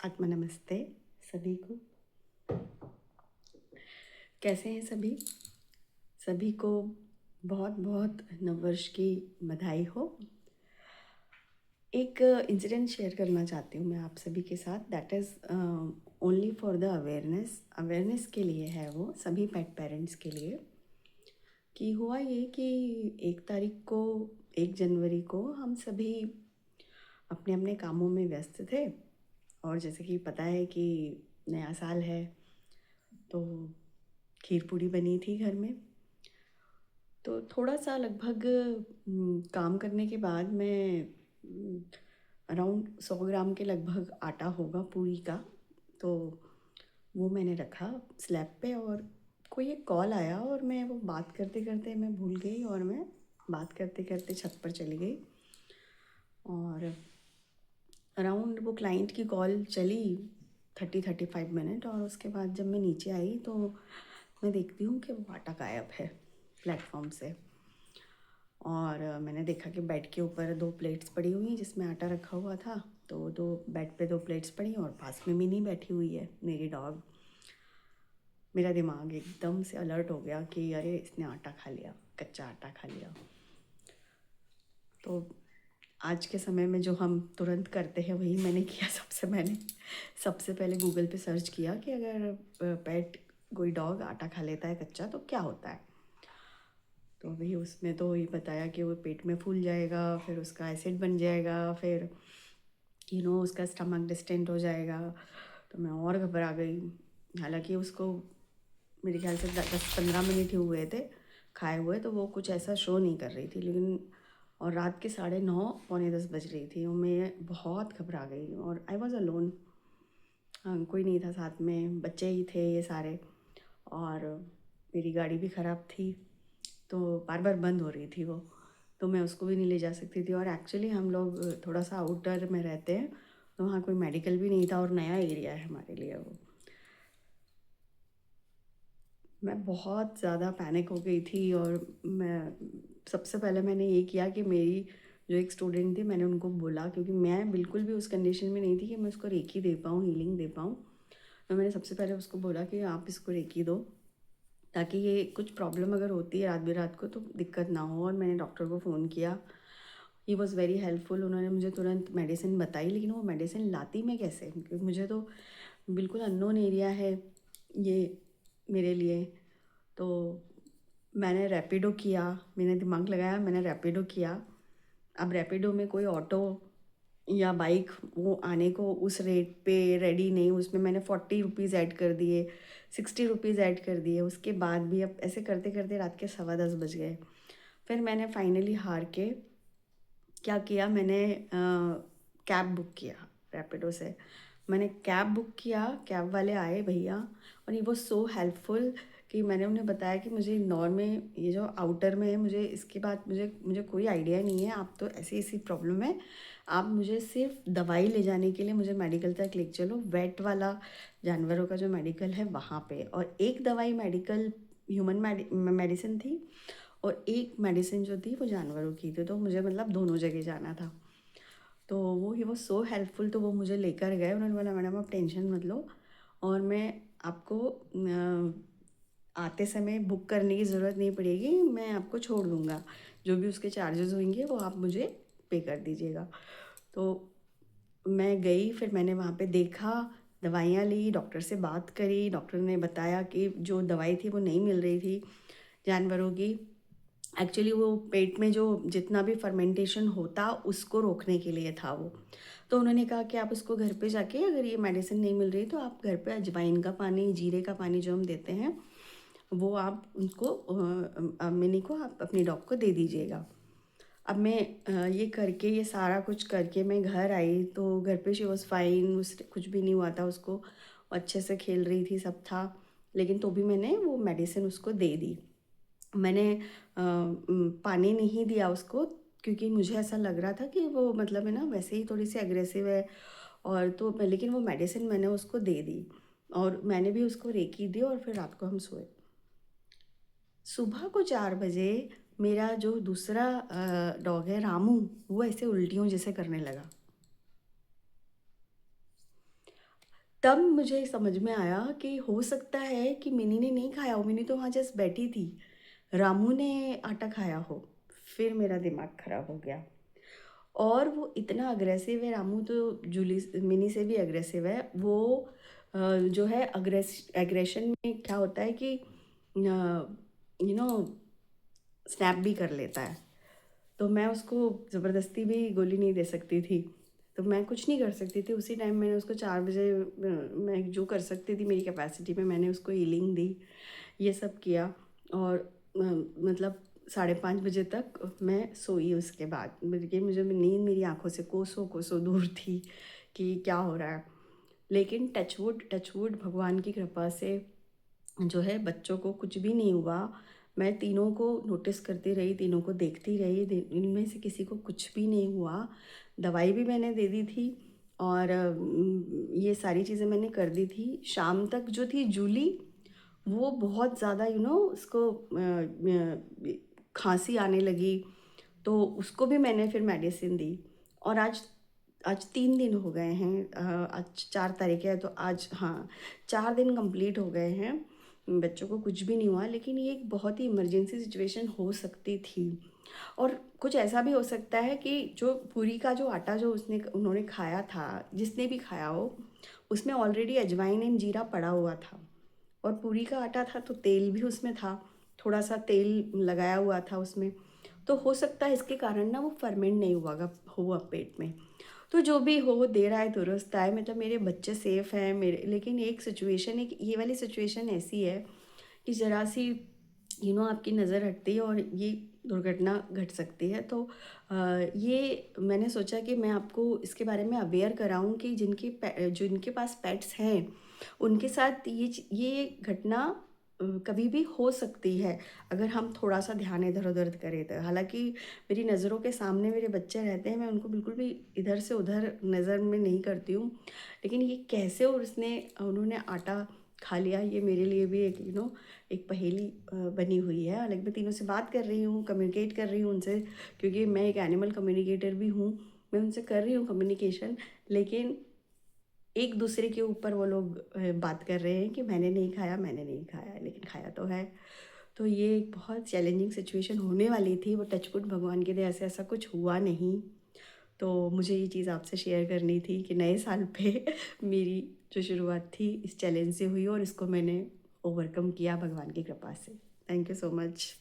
आत्मा नमस्ते सभी को। कैसे हैं सभी? सभी को बहुत बहुत नववर्ष की बधाई हो। एक इंसिडेंट शेयर करना चाहती हूँ मैं आप सभी के साथ। That is only for the awareness के लिए है, वो सभी पेट पेरेंट्स के लिए। कि हुआ ये कि 1 तारीख को 1 जनवरी को हम सभी अपने अपने कामों में व्यस्त थे। और जैसे कि पता है कि नया साल है, तो खीर पूड़ी बनी थी घर में। तो थोड़ा सा लगभग काम करने के बाद मैं अराउंड 100 ग्राम के लगभग आटा होगा पूरी का, तो वो मैंने रखा स्लैब पे। और कोई एक कॉल आया और मैं वो बात करते करते मैं भूल गई, और मैं बात करते करते छत पर चली गई। और अराउंड वो क्लाइंट की कॉल चली 30-35 मिनट, और उसके बाद जब मैं नीचे आई तो मैं देखती हूँ कि वो आटा गायब है प्लेटफॉर्म से। और मैंने देखा कि बेड के ऊपर 2 प्लेट्स पड़ी हुई हैं जिसमें आटा रखा हुआ था। तो दो बेड पे 2 प्लेट्स पड़ी और पास में मिनी बैठी हुई है, मेरी डॉग। मेरा दिमाग एकदम से अलर्ट हो गया कि अरे इसने आटा खा लिया, कच्चा आटा खा लिया। तो आज के समय में जो हम तुरंत करते हैं वही मैंने किया। सबसे पहले गूगल पे सर्च किया कि अगर पेट कोई डॉग आटा खा लेता है कच्चा तो क्या होता है। तो वही उसमें तो ये बताया कि वो पेट में फूल जाएगा, फिर उसका एसिड बन जाएगा, फिर उसका स्टमक डिस्टेंट हो जाएगा। तो मैं और घबरा गई। हालांकि उसको मेरे ख्याल से 10-15 मिनट ही हुए थे खाए हुए, तो वो कुछ ऐसा शो नहीं कर रही थी। लेकिन और रात के 9:30 पौने 10 बज रही थी और मैं बहुत घबरा गई। और आई वॉज़ अलोन, कोई नहीं था साथ में, बच्चे ही थे ये सारे। और मेरी गाड़ी भी ख़राब थी, तो बार बार बंद हो रही थी वो, तो मैं उसको भी नहीं ले जा सकती थी। और एक्चुअली हम लोग थोड़ा सा आउटर में रहते हैं, तो वहाँ कोई मेडिकल भी नहीं था और नया एरिया है हमारे लिए वो। मैं बहुत ज़्यादा पैनिक हो गई थी। और मैं सबसे पहले मैंने ये किया कि मेरी जो एक स्टूडेंट थी, मैंने उनको बोला, क्योंकि मैं बिल्कुल भी उस कंडीशन में नहीं थी कि मैं उसको रेकी दे पाऊँ, हीलिंग दे पाऊँ। तो मैंने सबसे पहले उसको बोला कि आप इसको रेकी दो, ताकि ये कुछ प्रॉब्लम अगर होती है रात बेरात को तो दिक्कत ना हो। और मैंने डॉक्टर को फ़ोन किया। He was very helpful. उन्होंने मुझे तुरंत मेडिसिन बताई, लेकिन वो मेडिसिन लाती मैं कैसे, क्योंकि मुझे तो बिल्कुल अननोन एरिया है ये मेरे लिए। तो मैंने रैपिडो किया, मैंने दिमाग लगाया, मैंने रैपिडो किया। अब रैपिडो में कोई ऑटो या बाइक वो आने को उस रेट पे रेडी नहीं। उसमें मैंने 40 रुपीज़ ऐड कर दिए, 60 रुपीज़ ऐड कर दिए। उसके बाद भी अब ऐसे करते करते रात के 10:15 बज गए। फिर मैंने फाइनली हार के क्या किया, मैंने कैब बुक किया रैपिडो से। मैंने कैब बुक किया, कैब वाले आए भैया, और ये वो सो हेल्पफुल कि मैंने उन्हें बताया कि मुझे इंदौर में ये जो आउटर में है, मुझे इसके बाद मुझे मुझे कोई आइडिया नहीं है। आप तो ऐसी ऐसी प्रॉब्लम है, आप मुझे सिर्फ दवाई ले जाने के लिए मुझे मेडिकल तक ले चलो, वेट वाला जानवरों का जो मेडिकल है वहाँ पे। और एक दवाई मेडिकल ह्यूमन मेडिसिन थी, और एक मेडिसिन जो थी वो जानवरों की थी। तो मुझे मतलब दोनों जगह जाना था। तो वो ही वो सो हेल्पफुल, तो वो मुझे लेकर गए। उन्होंने बोला मैडम आप टेंशन मत लो, और मैं आपको आते समय बुक करने की ज़रूरत नहीं पड़ेगी, मैं आपको छोड़ दूँगा, जो भी उसके चार्जेस होंगे वो आप मुझे पे कर दीजिएगा। तो मैं गई, फिर मैंने वहाँ पे देखा, दवाइयाँ ली, डॉक्टर से बात करी। डॉक्टर ने बताया कि जो दवाई थी वो नहीं मिल रही थी जानवरों की। एक्चुअली वो पेट में जो जितना भी फर्मेंटेशन होता उसको रोकने के लिए था वो। तो उन्होंने कहा कि आप उसको घर पे जाके, अगर ये मेडिसिन नहीं मिल रही तो आप घर पे अजवाइन का पानी, जीरे का पानी जो हम देते हैं वो आप उनको मिनी को आप अपनी डॉग को दे दीजिएगा। अब मैं ये करके, ये सारा कुछ करके मैं घर आई, तो घर पे शी वॉज़ फाइन, उस कुछ भी नहीं हुआ था उसको, अच्छे से खेल रही थी, सब था। लेकिन तो भी मैंने वो मेडिसिन उसको दे दी। मैंने पानी नहीं दिया उसको, क्योंकि मुझे ऐसा लग रहा था कि वो मतलब है ना वैसे ही थोड़ी सी एग्रेसिव है। और तो लेकिन वो मेडिसिन मैंने उसको दे दी, और मैंने भी उसको रेकी दी, और फिर रात को हम सोए। सुबह को 4 बजे मेरा जो दूसरा डॉग है रामू, वो ऐसे उल्टियों जैसे करने लगा। तब मुझे समझ में आया कि हो सकता है कि मिनी ने नहीं खाया हो, मिनी तो वहाँ जस्ट बैठी थी, रामू ने आटा खाया हो। फिर मेरा दिमाग ख़राब हो गया। और वो इतना अग्रेसिव है, रामू तो जूली मिनी से भी अग्रेसिव है। वो जो है एग्रेशन में क्या होता है कि स्नैप भी कर लेता है। तो मैं उसको ज़बरदस्ती भी गोली नहीं दे सकती थी, तो मैं कुछ नहीं कर सकती थी। उसी टाइम मैंने उसको 4 बजे मैं जो कर सकती थी मेरी कैपेसिटी में मैंने उसको हीलिंग दी, ये सब किया। और मतलब 5:30 बजे तक मैं सोई। उसके बाद मुझे नींद मेरी आंखों से कोसों कोसों दूर थी कि क्या हो रहा है। लेकिन टचवुड भगवान की कृपा से जो है बच्चों को कुछ भी नहीं हुआ। मैं तीनों को नोटिस करती रही, तीनों को देखती रही, इनमें से किसी को कुछ भी नहीं हुआ। दवाई भी मैंने दे दी थी और ये सारी चीज़ें मैंने कर दी थी। शाम तक जो थी जूली, वो बहुत ज़्यादा उसको खांसी आने लगी, तो उसको भी मैंने फिर मेडिसिन दी। और आज आज 3 दिन हो गए हैं, आज 4 तारीख है, तो आज हाँ 4 दिन कंप्लीट हो गए हैं। बच्चों को कुछ भी नहीं हुआ, लेकिन ये एक बहुत ही इमरजेंसी सिचुएशन हो सकती थी। और कुछ ऐसा भी हो सकता है कि जो पूरी का जो आटा जो उन्होंने खाया था, जिसने भी खाया हो, उसमें ऑलरेडी अजवाइन एंड जीरा पड़ा हुआ था। और पूरी का आटा था तो तेल भी उसमें था, थोड़ा सा तेल लगाया हुआ था उसमें। तो हो सकता है इसके कारण ना वो फर्मेंट नहीं हुआ पेट में। तो जो भी हो, देर आए दुरुस्त आए, मतलब मेरे बच्चे सेफ़ हैं मेरे। लेकिन एक ये वाली सिचुएशन ऐसी है कि ज़रा सी आपकी नज़र हटती है और ये दुर्घटना घट सकती है। तो ये मैंने सोचा कि मैं आपको इसके बारे में अवेयर कराऊं कि जिनके पास पेट्स हैं उनके साथ ये घटना कभी भी हो सकती है, अगर हम थोड़ा सा ध्यान इधर उधर करें तो। हालांकि मेरी नज़रों के सामने मेरे बच्चे रहते हैं, मैं उनको बिल्कुल भी इधर से उधर नज़र में नहीं करती हूँ। लेकिन ये कैसे और उन्होंने आटा खा लिया, ये मेरे लिए भी एक एक पहेली बनी हुई है। हालांकि मैं तीनों से बात कर रही हूँ, कम्युनिकेट कर रही हूँ उनसे, क्योंकि मैं एक एनिमल कम्युनिकेटर भी हूँ। मैं उनसे कर रही हूँ कम्युनिकेशन, लेकिन एक दूसरे के ऊपर वो लोग बात कर रहे हैं कि मैंने नहीं खाया, लेकिन खाया तो है। तो ये एक बहुत चैलेंजिंग सिचुएशन होने वाली थी। वो टचवुड भगवान की दया से ऐसा कुछ हुआ नहीं। तो मुझे ये चीज़ आपसे शेयर करनी थी कि नए साल पे मेरी जो शुरुआत थी इस चैलेंज से हुई और इसको मैंने ओवरकम किया भगवान की कृपा से। Thank you so much.